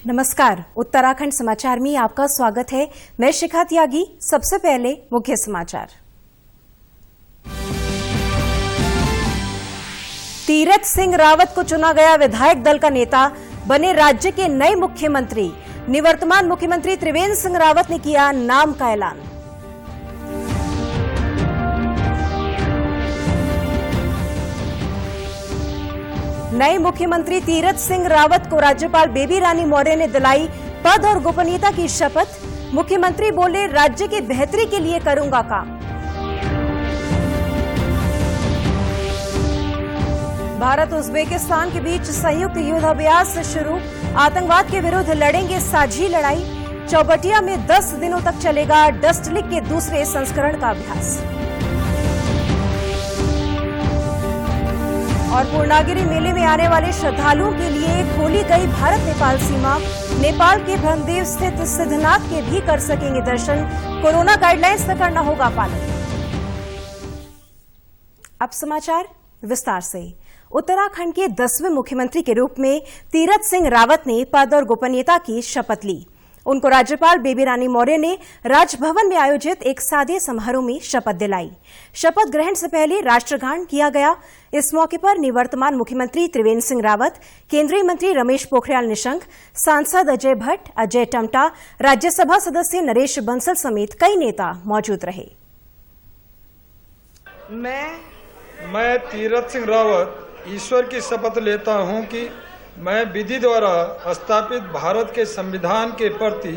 नमस्कार, उत्तराखंड समाचार में आपका स्वागत है। मैं शिखा त्यागी। सबसे पहले मुख्य समाचार। तीरथ सिंह रावत को चुना गया विधायक दल का नेता, बने राज्य के नए मुख्यमंत्री। निवर्तमान मुख्यमंत्री त्रिवेंद्र सिंह रावत ने किया नाम का ऐलान। नए मुख्यमंत्री तीरथ सिंह रावत को राज्यपाल बेबी रानी मौर्य ने दिलाई पद और गोपनीयता की शपथ। मुख्यमंत्री बोले, राज्य की बेहतरी के लिए करूंगा काम। भारत उज्बेकिस्तान के बीच संयुक्त युद्धाभ्यास शुरू। आतंकवाद के विरुद्ध लड़ेंगे साझी लड़ाई। चौबटिया में 10 दिनों तक चलेगा डस्ट लीग के दूसरे संस्करण का अभ्यास। और पूर्णागिरि मेले में आने वाले श्रद्धालुओं के लिए खोली गई भारत नेपाल सीमा। नेपाल के ब्रह्मदेव स्थित सिद्धनाथ के भी कर सकेंगे दर्शन। कोरोना गाइडलाइंस का करना होगा पालन। अब समाचार विस्तार से। उत्तराखंड के 10वें मुख्यमंत्री के रूप में तीरथ सिंह रावत ने पद और गोपनीयता की शपथ ली। उनको राज्यपाल बेबी रानी मौर्य ने राजभवन में आयोजित एक सादे समारोह में शपथ दिलाई। शपथ ग्रहण से पहले राष्ट्रगान किया गया। इस मौके पर निवर्तमान मुख्यमंत्री त्रिवेंद्र सिंह रावत, केंद्रीय मंत्री रमेश पोखरियाल निशंक, सांसद अजय भट्ट, अजय टमटा, राज्यसभा सदस्य नरेश बंसल समेत कई नेता मौजूद रहे। मैं तीरथ सिंह रावत ईश्वर की शपथ लेता हूं कि मैं विधि द्वारा स्थापित भारत के संविधान के प्रति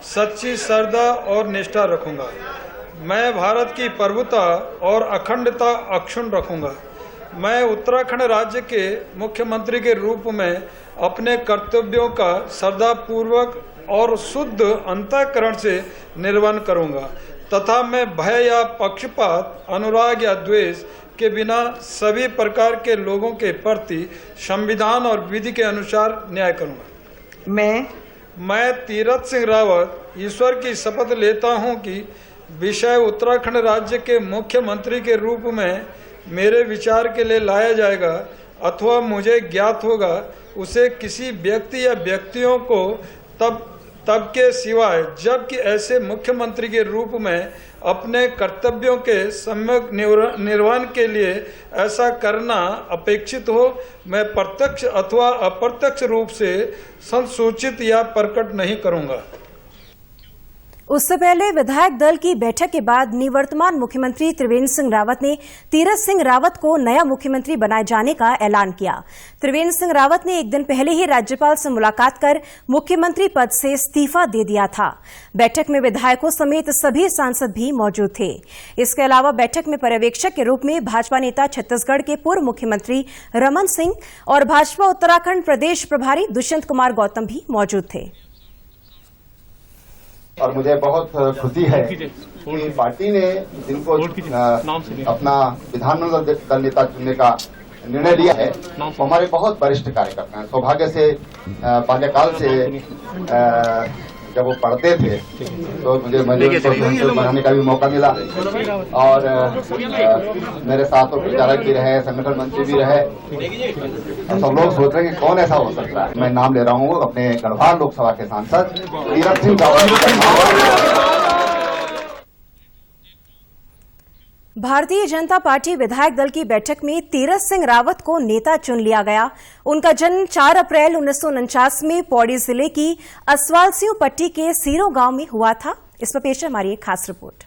सच्ची श्रद्धा और निष्ठा रखूंगा। मैं भारत की प्रभुता और अखंडता अक्षुण्ण रखूंगा। मैं उत्तराखंड राज्य के मुख्यमंत्री के रूप में अपने कर्तव्यों का श्रद्धापूर्वक और शुद्ध अंतःकरण से निर्वहन करूंगा तथा मैं भय या पक्षपात, अनुराग या द्वेष के बिना सभी प्रकार के लोगों के प्रति संविधान और विधि के अनुसार न्याय करूंगा। मैं तीरथ सिंह रावत ईश्वर की शपथ लेता हूं कि विषय उत्तराखंड राज्य के मुख्यमंत्री के रूप में मेरे विचार के लिए लाया जाएगा अथवा मुझे ज्ञात होगा, उसे किसी व्यक्ति या व्यक्तियों को तब के सिवाय जबकि ऐसे मुख्यमंत्री के रूप में अपने कर्तव्यों के सम्यक निर्वहन के लिए ऐसा करना अपेक्षित हो, मैं प्रत्यक्ष अथवा अप्रत्यक्ष रूप से संसूचित या प्रकट नहीं करूंगा। उससे पहले विधायक दल की बैठक के बाद निवर्तमान मुख्यमंत्री त्रिवेंद्र सिंह रावत ने तीरथ सिंह रावत को नया मुख्यमंत्री बनाए जाने का ऐलान किया। त्रिवेंद्र सिंह रावत ने एक दिन पहले ही राज्यपाल से मुलाकात कर मुख्यमंत्री पद से इस्तीफा दे दिया था। बैठक में विधायकों समेत सभी सांसद भी मौजूद थे। इसके अलावा बैठक में पर्यवेक्षक के रूप में भाजपा नेता छत्तीसगढ़ के पूर्व मुख्यमंत्री रमन सिंह और भाजपा उत्तराखंड प्रदेश प्रभारी दुष्यंत कुमार गौतम भी मौजूद थे। और मुझे बहुत खुशी है कि पार्टी ने जिनको अपना विधानमंडल दल नेता चुनने का निर्णय लिया है वो हमारे बहुत वरिष्ठ कार्यकर्ता हैं। सौभाग्य से बाल्यकाल से जब वो पढ़ते थे तो मुझे मंजूर बनाने का भी मौका मिला और मेरे साथ तो प्रचारक भी रहे, संगठन मंत्री भी रहे और सब लोग सोच रहे हैं कि कौन ऐसा हो सकता है। मैं नाम ले रहा हूँ अपने गढ़वाल लोकसभा के सांसद तीरथ सिंह रावत। भारतीय जनता पार्टी विधायक दल की बैठक में तीरथ सिंह रावत को नेता चुन लिया गया। उनका जन्म 4 अप्रैल 1949 में पौड़ी जिले की असवालसियों पट्टी के सीरो गांव में हुआ था। इस पर पेश है हमारी एक खास रिपोर्ट।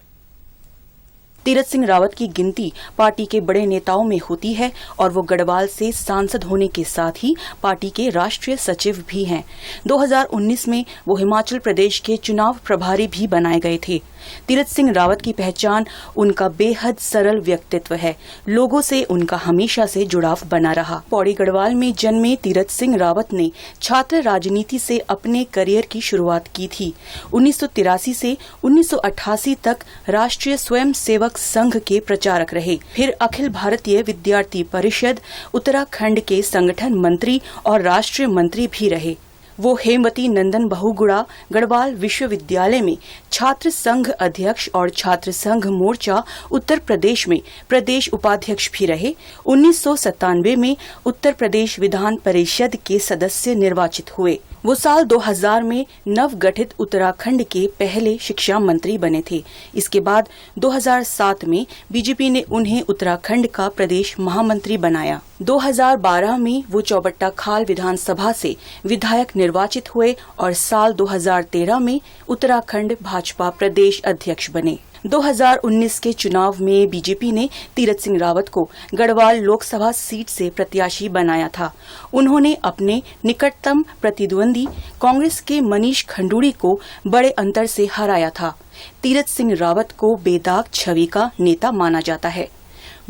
तीरथ सिंह रावत की गिनती पार्टी के बड़े नेताओं में होती है और वो गढ़वाल से सांसद होने के साथ ही पार्टी के राष्ट्रीय सचिव भी हैं। 2019 में वो हिमाचल प्रदेश के चुनाव प्रभारी भी बनाए गए थे। तीरथ सिंह रावत की पहचान उनका बेहद सरल व्यक्तित्व है। लोगों से उनका हमेशा से जुड़ाव बना रहा। पौड़ी गढ़वाल में जन्मे तीरथ सिंह रावत ने छात्र राजनीति से अपने करियर की शुरुआत की थी। 1983 से 1988 तक राष्ट्रीय स्वयं सेवक संघ के प्रचारक रहे। फिर अखिल भारतीय विद्यार्थी परिषद, उत्तराखंड के संगठन मंत्री और राष्ट्रीय मंत्री भी रहे। वो हेमवती नंदन बहुगुणा गढ़वाल विश्वविद्यालय में छात्र संघ अध्यक्ष और छात्र संघ मोर्चा उत्तर प्रदेश में प्रदेश उपाध्यक्ष भी रहे। 1997 में उत्तर प्रदेश विधान परिषद के सदस्य निर्वाचित हुए। वो साल 2000 में नवगठित उत्तराखंड के पहले शिक्षा मंत्री बने थे। इसके बाद 2007 में बीजेपी ने उन्हें उत्तराखंड का प्रदेश महामंत्री बनाया। 2012 में वो चौबट्टा खाल विधानसभा से विधायक निर्वाचित हुए और साल 2013 में उत्तराखंड भाजपा प्रदेश अध्यक्ष बने। 2019 के चुनाव में बीजेपी ने तीरथ सिंह रावत को गढ़वाल लोकसभा सीट से प्रत्याशी बनाया था। उन्होंने अपने निकटतम प्रतिद्वंदी कांग्रेस के मनीष खंडूड़ी को बड़े अंतर से हराया था। तीरथ सिंह रावत को बेदाग छवि का नेता माना जाता है।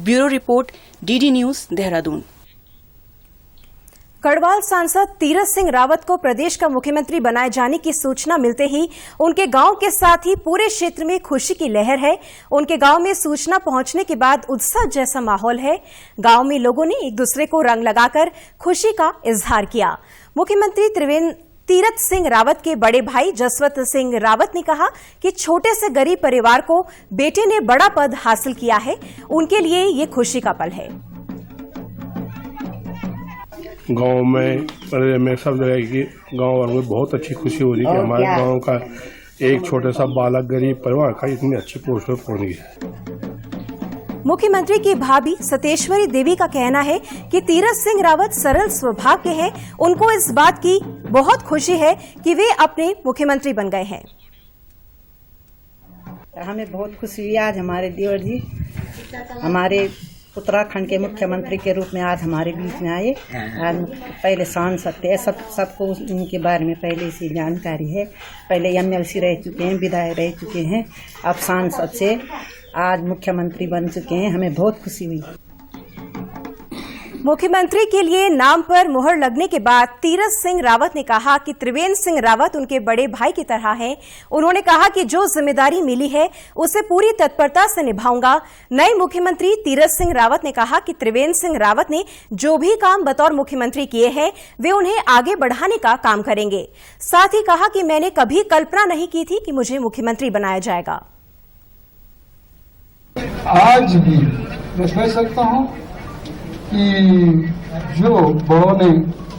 Bureau report, DD news, Dehradun. Garhwal सांसद तीरथ सिंह रावत को प्रदेश का मुख्यमंत्री बनाए जाने की सूचना मिलते ही उनके गांव के साथ ही पूरे क्षेत्र में खुशी की लहर है। उनके गांव में सूचना पहुंचने के बाद उत्सव जैसा माहौल है। गांव में लोगों ने एक दूसरे को रंग लगाकर खुशी का इजहार किया। मुख्यमंत्री तीरथ सिंह रावत के बड़े भाई जसवंत सिंह रावत ने कहा कि छोटे से गरीब परिवार को बेटे ने बड़ा पद हासिल किया है। उनके लिए ये खुशी का पल है। गांव में सब जगह की गांव वालों को बहुत अच्छी खुशी हो रही है कि हमारे गांव का एक छोटा सा बालक गरीब परिवार का इतनी अच्छी पोस्ट पर पहुंच गया। मुख्यमंत्री की भाभी सतेश्वरी देवी का कहना है कि तीरथ सिंह रावत सरल स्वभाव के हैं। उनको इस बात की बहुत खुशी है कि वे अपने मुख्यमंत्री बन गए हैं। हमें बहुत खुशी हुई आज हमारे देवर जी हमारे उत्तराखंड के मुख्यमंत्री के रूप में आज हमारे बीच में आए। आज पहले सांसद थे, सबको उनके बारे में पहले से जानकारी है। पहले एमएलसी रह चुके हैं, विधायक रह चुके हैं, अब सांसद से आज मुख्यमंत्री बन चुके हैं। हमें बहुत खुशी हुई। मुख्यमंत्री के लिए नाम पर मुहर लगने के बाद तीरथ सिंह रावत ने कहा कि त्रिवेंद्र सिंह रावत उनके बड़े भाई की तरह हैं। उन्होंने कहा कि जो जिम्मेदारी मिली है उसे पूरी तत्परता से निभाऊंगा। नए मुख्यमंत्री तीरथ सिंह रावत ने कहा कि त्रिवेंद्र सिंह रावत ने जो भी काम बतौर मुख्यमंत्री किए हैं वे उन्हें आगे बढ़ाने का काम करेंगे। साथ ही कहा कि मैंने कभी कल्पना नहीं की थी कि मुझे मुख्यमंत्री बनाया जाएगा। आज भी मैं कह सकता हूं कि जो बड़ों ने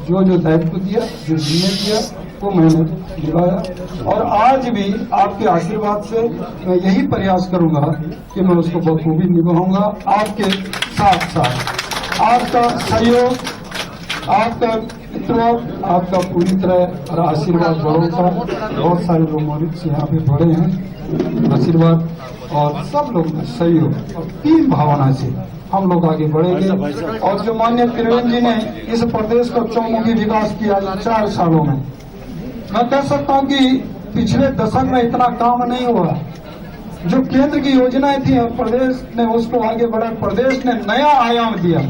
जो दायित्व दिया, जो जिम्मे दिया, वो मैंने निभाया और आज भी आपके आशीर्वाद से मैं यही प्रयास करूंगा कि मैं उसको बखूबी निभाऊंगा। आपके साथ साथ आपका सहयोग, आपका मित्रत्व, आपका पूरी तरह और आशीर्वाद बड़ों का। बहुत सारे लोग से यहाँ पे बड़े हैं, आशीर्वाद और सब लोग सहयोग और टीम भावना से हम लोग आगे बढ़ेंगे। और जो माननीय त्रिवेंद्र जी ने इस प्रदेश को चौमुखी विकास किया 4 सालों में, मैं कह सकता हूं कि पिछले दशक में इतना काम नहीं हुआ। जो केंद्र की योजनाएं थी प्रदेश ने उसको आगे बढ़ा, प्रदेश ने नया आयाम दिया।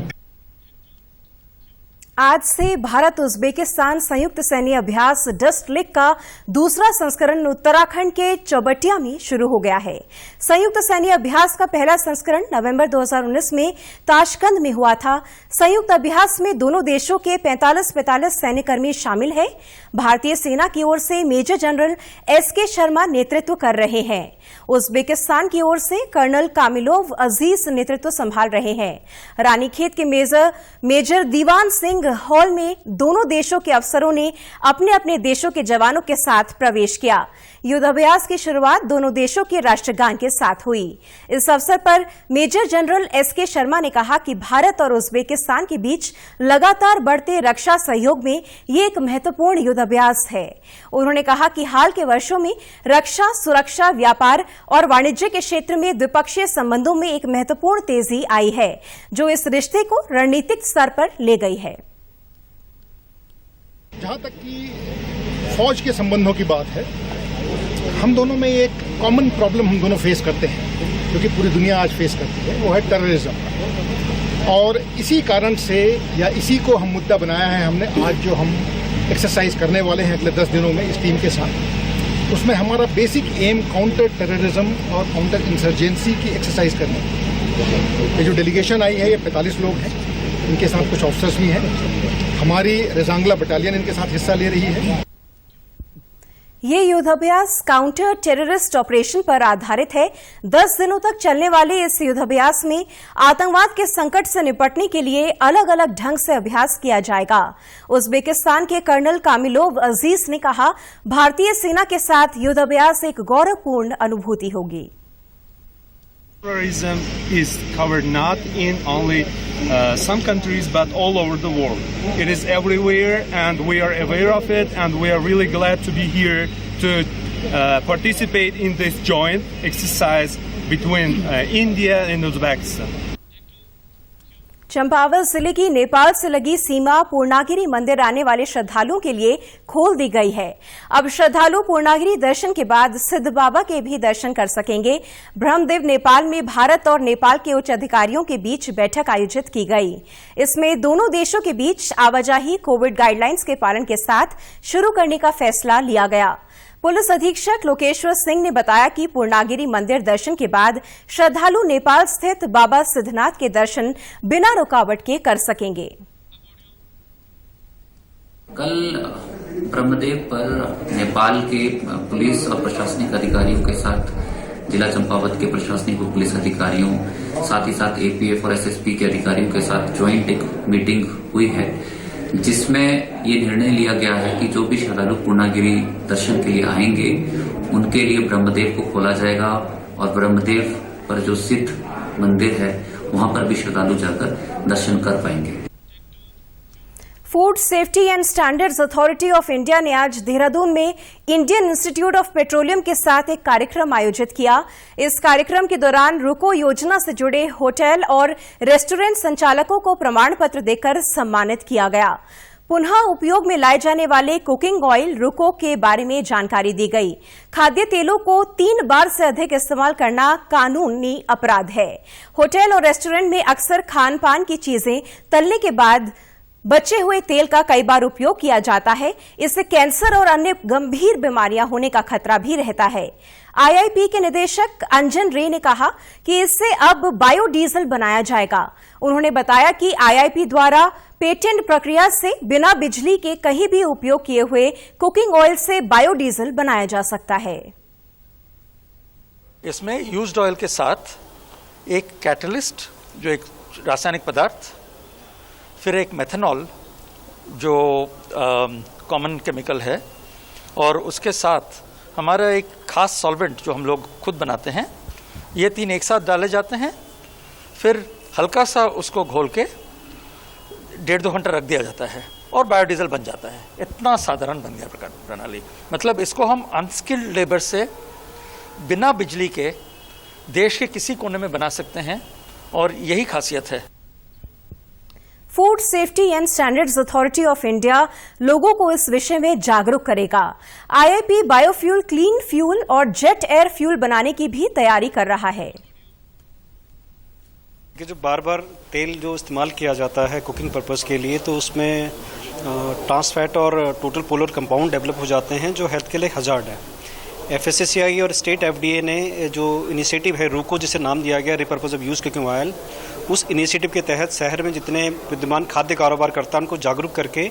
आज से भारत उज्बेकिस्तान संयुक्त सैन्य अभ्यास डस्ट लिक का दूसरा संस्करण उत्तराखंड के चौबटिया में शुरू हो गया है। संयुक्त सैन्य अभ्यास का पहला संस्करण नवंबर 2019 में ताशकंद में हुआ था। संयुक्त अभ्यास में दोनों देशों के 45 सैन्यकर्मी शामिल हैं। भारतीय सेना की ओर से मेजर जनरल एसके शर्मा नेतृत्व कर रहे हैं। उज्बेकिस्तान की ओर से कर्नल कामिलोव अजीज नेतृत्व संभाल रहे हैं। रानीखेत के मेजर दीवान सिंह हॉल में दोनों देशों के अफसरों ने अपने अपने देशों के जवानों के साथ प्रवेश किया। युद्धाभ्यास की शुरुआत दोनों देशों के राष्ट्रगान के साथ हुई। इस अवसर पर मेजर जनरल एसके शर्मा ने कहा कि भारत और उज्बेकिस्तान के बीच लगातार बढ़ते रक्षा सहयोग में ये एक महत्वपूर्ण युद्धाभ्यास है। उन्होंने कहा कि हाल के वर्षों में रक्षा, सुरक्षा, व्यापार और वाणिज्य के क्षेत्र में द्विपक्षीय संबंधों में एक महत्वपूर्ण तेजी आई है, जो इस रिश्ते को रणनीतिक स्तर पर ले गई है। जहां तक कि फौज के संबंधों की बात है, हम दोनों में एक कॉमन प्रॉब्लम हम दोनों फेस करते हैं, क्योंकि पूरी दुनिया आज फेस करती है, वो है टेररिज्म। और इसी कारण से या इसी को हम मुद्दा बनाया है हमने आज जो हम एक्सरसाइज करने वाले हैं अगले 10 दिनों में इस टीम के साथ। उसमें हमारा बेसिक एम काउंटर टेररिज्म और काउंटर इंसर्जेंसी की एक्सरसाइज करना है। ये जो डेलीगेशन आई है ये 45 लोग हैं, इनके साथ कुछ ऑफिसर्स भी हैं। हमारी रेजांगला बटालियन इनके साथ हिस्सा ले रही है। ये युद्धाभ्यास काउंटर टेररिस्ट ऑपरेशन पर आधारित है। 10 दिनों तक चलने वाले इस युद्धाभ्यास में आतंकवाद के संकट से निपटने के लिए अलग अलग ढंग से अभ्यास किया जाएगा। उज्बेकिस्तान के कर्नल कामिलोव अजीज ने कहा, भारतीय सेना के साथ युद्धाभ्यास एक गौरवपूर्ण अनुभूति होगी। Terrorism is covered not in only some countries but all over the world. It is everywhere and we are aware of it, and we are really glad to be here to participate in this joint exercise between India and Uzbekistan. Champawat जिले की नेपाल से लगी सीमा पूर्णागिरि मंदिर आने वाले श्रद्धालुओं के लिए खोल दी गई है। अब श्रद्धालु पूर्णागिरि दर्शन के बाद सिद्ध बाबा के भी दर्शन कर सकेंगे। ब्रह्मदेव नेपाल में भारत और नेपाल के उच्च अधिकारियों के बीच बैठक आयोजित की गई। इसमें दोनों देशों के बीच आवाजाही कोविड गाइडलाइंस के पालन के साथ शुरू करने का फैसला लिया गया। पुलिस अधीक्षक लोकेश्वर सिंह ने बताया कि पूर्णागिरि मंदिर दर्शन के बाद श्रद्धालु नेपाल स्थित बाबा सिद्धनाथ के दर्शन बिना रुकावट के कर सकेंगे। कल ब्रह्मदेव पर नेपाल के पुलिस और प्रशासनिक अधिकारियों के साथ जिला चंपावत के प्रशासनिक और पुलिस अधिकारियों, साथ ही साथ एपीएफ और एसएसपी के अधिकारियों के साथ ज्वाइंट एक मीटिंग हुई है, जिसमें ये निर्णय लिया गया है कि जो भी श्रद्धालु पूर्णागिरि दर्शन के लिए आएंगे उनके लिए ब्रह्मदेव को खोला जाएगा, और ब्रह्मदेव पर जो सिद्ध मंदिर है वहां पर भी श्रद्धालु जाकर दर्शन कर पाएंगे। Food safety and standards authority of India ने आज देहरादून में इंडियन इंस्टीट्यूट ऑफ पेट्रोलियम के साथ एक कार्यक्रम आयोजित किया। इस कार्यक्रम के दौरान रुको योजना से जुड़े होटल और रेस्टोरेंट संचालकों को प्रमाण पत्र देकर सम्मानित किया गया। पुनः उपयोग में लाए जाने वाले कुकिंग ऑयल रुको के बारे में जानकारी दी गई। खाद्य तेलों को 3 बार से अधिक इस्तेमाल करना कानूनी अपराध है। होटल और रेस्टोरेंट में अक्सर खान पान की चीजें तलने के बाद बचे हुए तेल का कई बार उपयोग किया जाता है। इससे कैंसर और अन्य गंभीर बीमारियां होने का खतरा भी रहता है। आईआईपी के निदेशक अंजन रे ने कहा कि इससे अब बायोडीजल बनाया जाएगा। उन्होंने बताया कि आईआईपी द्वारा पेटेंट प्रक्रिया से बिना बिजली के कहीं भी उपयोग किए हुए कुकिंग ऑयल से बायोडीजल बनाया जा सकता है। इसमें यूज्ड ऑयल के साथ एक कैटलिस्ट जो एक रासायनिक पदार्थ, फिर एक मेथनॉल जो कॉमन केमिकल है, और उसके साथ हमारा एक खास सॉल्वेंट जो हम लोग खुद बनाते हैं, ये 3 एक साथ डाले जाते हैं। फिर हल्का सा उसको घोल के 1.5-2 घंटा रख दिया जाता है और बायोडीजल बन जाता है। इतना साधारण बन गया प्रणाली। मतलब इसको हम अनस्किल्ड लेबर से बिना बिजली के देश के किसी कोने में बना सकते हैं, और यही खासियत है। Food safety and standards authority of India लोगों को इस विषय में जागरूक करेगा। आईआईपी बायोफ्यूल, क्लीन फ्यूल और जेट एयर फ्यूल बनाने की भी तैयारी कर रहा है। कि जो बार बार तेल जो इस्तेमाल किया जाता है कुकिंग पर्पस के लिए, तो उसमें ट्रांस फैट और टोटल पोलर कंपाउंड डेवलप हो जाते हैं जो हेल्थ के लिए हजार्ड है। एफएसएससीआई और स्टेट एफडीए ने जो इनिशिएटिव है रूको, जिसे नाम दिया गया repurpose of use cooking oil, उस इनिशिएटिव के तहत शहर में जितने विद्यमान खाद्य कारोबार करता उनको जागरूक करके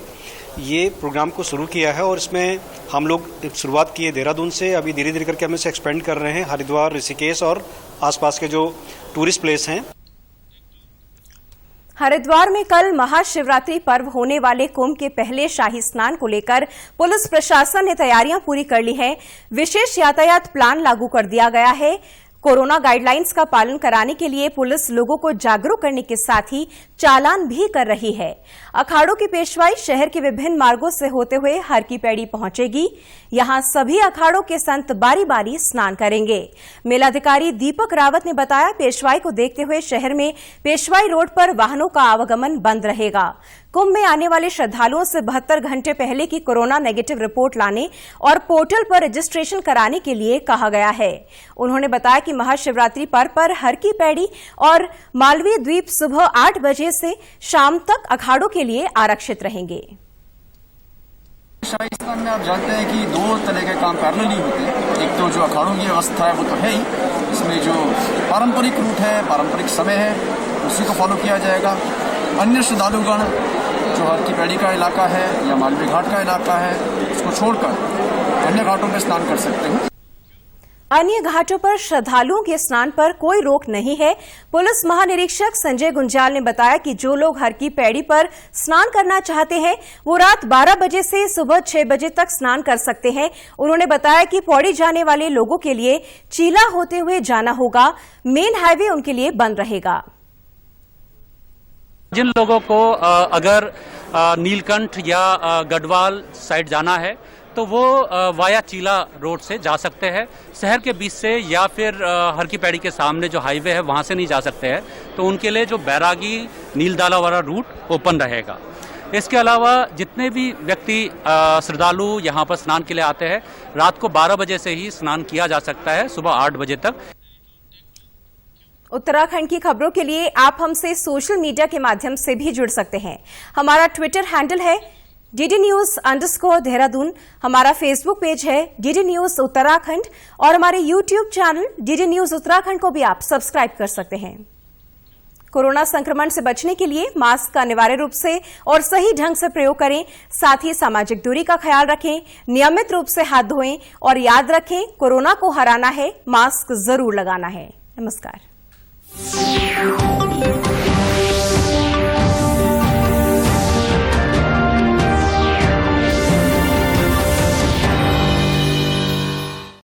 ये प्रोग्राम को शुरू किया है। और इसमें हम लोग शुरुआत की है देहरादून से, अभी धीरे धीरे करके हम इसे एक्सपेंड कर रहे हैं हरिद्वार, ऋषिकेश और आसपास के जो टूरिस्ट प्लेस हैं। हरिद्वार में कल महाशिवरात्रि पर्व होने वाले कुंभ के पहले शाही स्नान को लेकर पुलिस प्रशासन ने तैयारियां पूरी कर ली हैं। विशेष यातायात प्लान लागू कर दिया गया है। कोरोना गाइडलाइंस का पालन कराने के लिए पुलिस लोगों को जागरूक करने के साथ ही चालान भी कर रही है। अखाड़ों की पेशवाई शहर के विभिन्न मार्गों से होते हुए हर की पैड़ी पहुंचेगी। यहां सभी अखाड़ों के संत बारी बारी स्नान करेंगे। मेलाधिकारी दीपक रावत ने बताया, पेशवाई को देखते हुए शहर में पेशवाई रोड पर वाहनों का आवागमन बंद रहेगा। कुंभ में आने वाले श्रद्धालुओं से 72 घंटे पहले की कोरोना नेगेटिव रिपोर्ट लाने और पोर्टल पर रजिस्ट्रेशन कराने के लिए कहा गया है। उन्होंने बताया कि महाशिवरात्रि पर्व पर हर की पैड़ी और मालवीय द्वीप सुबह 8 बजे से शाम तक अखाड़ों के लिए आरक्षित रहेंगे। शाही स्नान में आप जानते हैं कि 2 तरह के काम पैरेलली होते हैं। एक तो जो अखाड़ों की व्यवस्था है वो तो है ही, इसमें जो पारंपरिक रूट है, पारंपरिक समय है, उसी को फॉलो किया जाएगा। अन्य श्रद्धालुगण जो हर की पैड़ी का इलाका है या मालवीय घाट का इलाका है, उसको छोड़कर अन्य घाटों में स्नान कर सकते हो। अन्य घाटों पर श्रद्धालुओं के स्नान पर कोई रोक नहीं है। पुलिस महानिरीक्षक संजय गुंजाल ने बताया कि जो लोग हर की पैड़ी पर स्नान करना चाहते हैं वो रात 12 बजे से सुबह 6 बजे तक स्नान कर सकते हैं। उन्होंने बताया कि पौड़ी जाने वाले लोगों के लिए चीला होते हुए जाना होगा। मेन हाईवे उनके लिए बंद रहेगा। जिन लोगों को अगर नीलकंठ या गढ़वाल साइड जाना है तो वो वाया चीला रोड से जा सकते हैं। शहर के बीच से या फिर हर की पैड़ी के सामने जो हाईवे है वहां से नहीं जा सकते हैं, तो उनके लिए जो बैरागी नीलदाला वाला रूट ओपन रहेगा। इसके अलावा जितने भी व्यक्ति श्रद्धालु यहाँ पर स्नान के लिए आते हैं, रात को 12 बजे से ही स्नान किया जा सकता है, सुबह 8 बजे तक। उत्तराखंड की खबरों के लिए आप हमसे सोशल मीडिया के माध्यम से भी जुड़ सकते हैं। हमारा ट्विटर हैंडल है DD_News_देहरादून, हमारा फेसबुक पेज है DD News उत्तराखंड और हमारे YouTube channel DD News Uttarakhand को भी आप सब्सक्राइब कर सकते हैं। कोरोना संक्रमण से बचने के लिए मास्क का अनिवार्य रूप से और सही ढंग से प्रयोग करें। साथ ही सामाजिक दूरी का ख्याल रखें, नियमित रूप से हाथ धोएं और याद रखें, कोरोना को हराना है, मास्क जरूर लगाना है। नमस्कार।